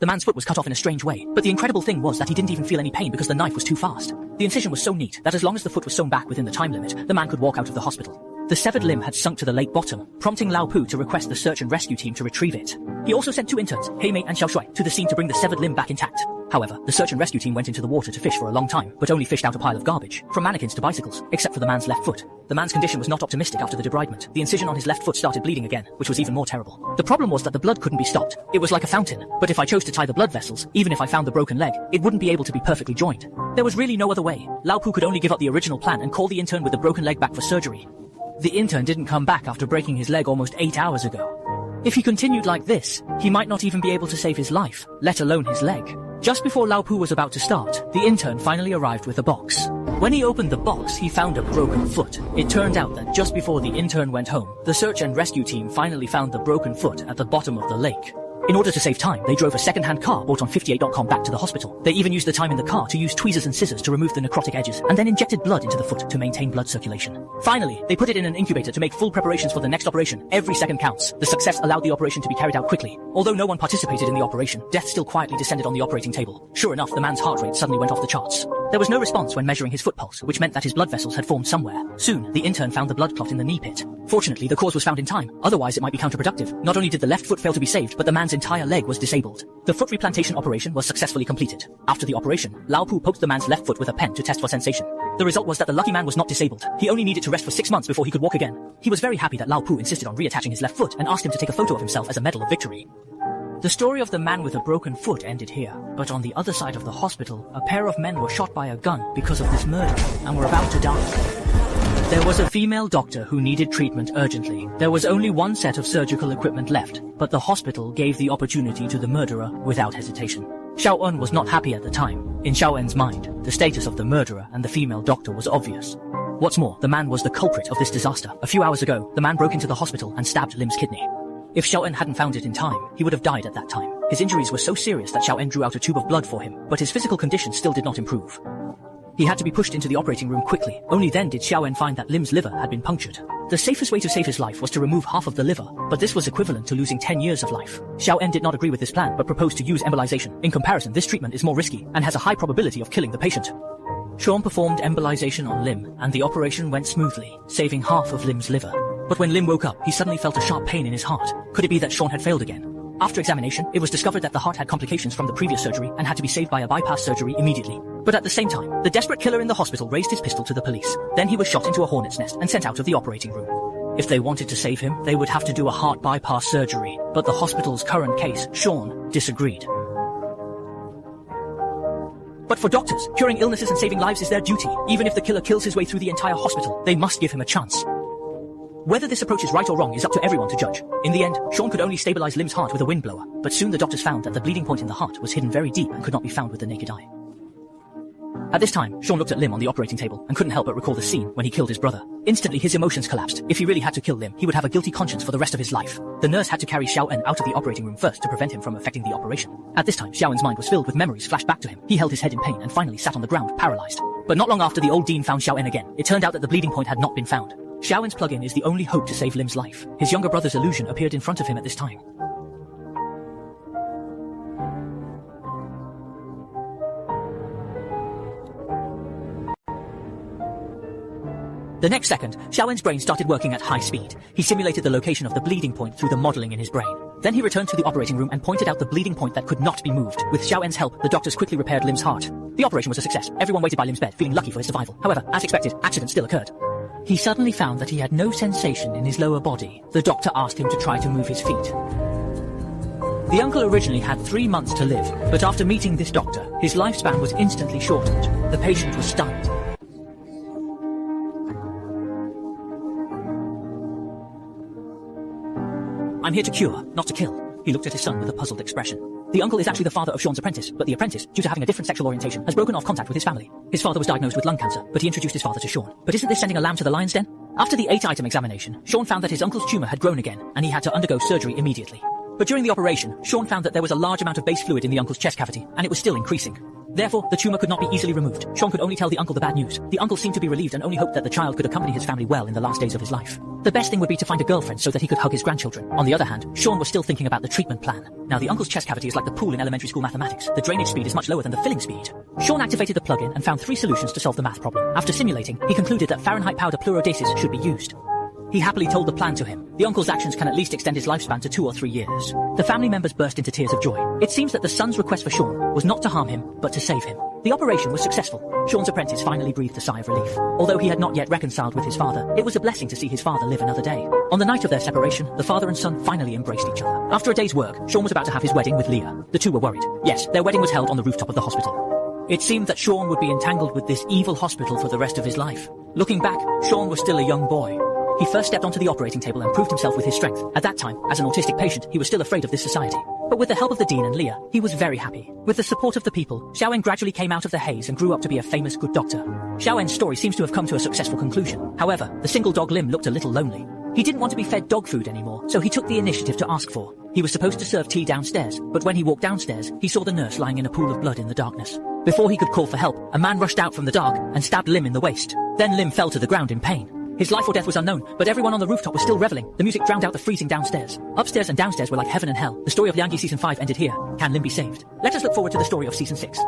The man's foot was cut off in a strange way, but the incredible thing was that he didn't even feel any pain because the knife was too fast. The incision was so neat that as long as the foot was sewn back within the time limit, the man could walk out of the hospital. The severed limb had sunk to the lake bottom, prompting Lao Pu to request the search and rescue team to retrieve it. He also sent 2 interns, Hei Mei and Xiao Shui, to the scene to bring the severed limb back intact. However, the search and rescue team went into the water to fish for a long time, but only fished out a pile of garbage, from mannequins to bicycles, except for the man's left foot. The man's condition was not optimistic after the debridement. The incision on his left foot started bleeding again, which was even more terrible. The problem was that the blood couldn't be stopped. It was like a fountain, but if I chose to tie the blood vessels, even if I found the broken leg, it wouldn't be able to be perfectly joined. There was really no other way. Lao Pu could only give up the original plan and call the intern with the broken leg back for surgery. The intern didn't come back after breaking his leg almost 8 hours ago. If he continued like this, he might not even be able to save his life, let alone his leg. Just before Lao Pu was about to start, the intern finally arrived with a box. When he opened the box, he found a broken foot. It turned out that just before the intern went home, the search and rescue team finally found the broken foot at the bottom of the lake. In order to save time, they drove a second-hand car bought on 58.com back to the hospital. They even used the time in the car to use tweezers and scissors to remove the necrotic edges, and then injected blood into the foot to maintain blood circulation. Finally, they put it in an incubator to make full preparations for the next operation. Every second counts. The success allowed the operation to be carried out quickly. Although no one participated in the operation, death still quietly descended on the operating table. Sure enough, the man's heart rate suddenly went off the charts. There was no response when measuring his foot pulse, which meant that his blood vessels had formed somewhere. Soon, the intern found the blood clot in the knee pit. Fortunately, the cause was found in time. Otherwise, it might be counterproductive. Not only did the left foot fail to be saved, but the man's entire leg was disabled. The foot replantation operation was successfully completed. After the operation, Lao Pu poked the man's left foot with a pen to test for sensation. The result was that the lucky man was not disabled. He only needed to rest for 6 months before he could walk again. He was very happy that Lao Pu insisted on reattaching his left foot and asked him to take a photo of himself as a medal of victory. The story of the man with a broken foot ended here, but on the other side of the hospital, a pair of men were shot by a gun because of this murder and were about to die. There was a female doctor who needed treatment urgently. There was only 1 set of surgical equipment left, but the hospital gave the opportunity to the murderer without hesitation. Xiao En was not happy at the time. In Xiao En's mind, the status of the murderer and the female doctor was obvious. What's more, the man was the culprit of this disaster. A few hours ago, the man broke into the hospital and stabbed Lim's kidney. If Xiao En hadn't found it in time, he would have died at that time. His injuries were so serious that Xiao En drew out a tube of blood for him, but his physical condition still did not improve. He had to be pushed into the operating room quickly. Only then did Xiao En find that Lim's liver had been punctured. The safest way to save his life was to remove half of the liver, but this was equivalent to losing 10 years of life. Xiao En did not agree with this plan, but proposed to use embolization. In comparison, this treatment is more risky and has a high probability of killing the patient. Sean performed embolization on Lim, and the operation went smoothly, saving half of Lim's liver. But when Lim woke up, he suddenly felt a sharp pain in his heart. Could it be that Sean had failed again? After examination, it was discovered that the heart had complications from the previous surgery and had to be saved by a bypass surgery immediately. But at the same time, the desperate killer in the hospital raised his pistol to the police. Then he was shot into a hornet's nest and sent out of the operating room. If they wanted to save him, they would have to do a heart bypass surgery. But the hospital's current case, Sean, disagreed. But for doctors, curing illnesses and saving lives is their duty. Even if the killer kills his way through the entire hospital, they must give him a chance. Whether this approach is right or wrong is up to everyone to judge. In the end, Sean could only stabilize Lim's heart with a windblower, but soon the doctors found that the bleeding point in the heart was hidden very deep and could not be found with the naked eye. At this time, Sean looked at Lim on the operating table and couldn't help but recall the scene when he killed his brother. Instantly, his emotions collapsed. If he really had to kill Lim, he would have a guilty conscience for the rest of his life. The nurse had to carry Xiao En out of the operating room first to prevent him from affecting the operation. At this time, Xiao En's mind was filled with memories flashed back to him. He held his head in pain and finally sat on the ground, paralyzed. But not long after, the old dean found Xiao En again. It turned out that the bleeding point had not been found. Xiao En's plug-in is the only hope to save Lim's life. His younger brother's illusion appeared in front of him at this time. The next second, Xiao En's brain started working at high speed. He simulated the location of the bleeding point through the modeling in his brain. Then he returned to the operating room and pointed out the bleeding point that could not be moved. With Xiao En's help, the doctors quickly repaired Lim's heart. The operation was a success. Everyone waited by Lim's bed, feeling lucky for his survival. However, as expected, accident still occurred. He suddenly found that he had no sensation in his lower body. The doctor asked him to try to move his feet. The uncle originally had 3 months to live, but after meeting this doctor, his lifespan was instantly shortened. The patient was stunned. I'm here to cure, not to kill. He looked at his son with a puzzled expression. The uncle is actually the father of Sean's apprentice, but the apprentice, due to having a different sexual orientation, has broken off contact with his family. His father was diagnosed with lung cancer, but he introduced his father to Sean. But isn't this sending a lamb to the lion's den? After the 8-item examination, Sean found that his uncle's tumor had grown again, and he had to undergo surgery immediately. But during the operation, Sean found that there was a large amount of base fluid in the uncle's chest cavity, and it was still increasing. Therefore, the tumor could not be easily removed. Sean could only tell the uncle the bad news. The uncle seemed to be relieved and only hoped that the child could accompany his family well in the last days of his life. The best thing would be to find a girlfriend so that he could hug his grandchildren. On the other hand, Sean was still thinking about the treatment plan. Now, the uncle's chest cavity is like the pool in elementary school mathematics. The drainage speed is much lower than the filling speed. Sean activated the plugin and found 3 solutions to solve the math problem. After simulating, he concluded that Fahrenheit powder fluorodases should be used. He happily told the plan to him. The uncle's actions can at least extend his lifespan to 2 or 3 years. The family members burst into tears of joy. It seems that the son's request for Sean was not to harm him, but to save him. The operation was successful. Sean's apprentice finally breathed a sigh of relief. Although he had not yet reconciled with his father, it was a blessing to see his father live another day. On the night of their separation, the father and son finally embraced each other. After a day's work, Sean was about to have his wedding with Leah. The two were worried. Yes, their wedding was held on the rooftop of the hospital. It seemed that Sean would be entangled with this evil hospital for the rest of his life. Looking back, Sean was still a young boy. He first stepped onto the operating table and proved himself with his strength. At that time, as an autistic patient, he was still afraid of this society. But with the help of the dean and Leah, he was very happy. With the support of the people, Xiaowen gradually came out of the haze and grew up to be a famous good doctor. Xiaowen's story seems to have come to a successful conclusion. However, the single dog Lim looked a little lonely. He didn't want to be fed dog food anymore, so he took the initiative to ask for. He was supposed to serve tea downstairs, but when he walked downstairs, he saw the nurse lying in a pool of blood in the darkness. Before he could call for help, a man rushed out from the dark and stabbed Lim in the waist. Then Lim fell to the ground in pain. His life or death was unknown, but everyone on the rooftop was still reveling. The music drowned out the freezing downstairs. Upstairs and downstairs were like heaven and hell. The story of Liangyi Season 5 ended here. Can Lim be saved? Let us look forward to the story of Season 6.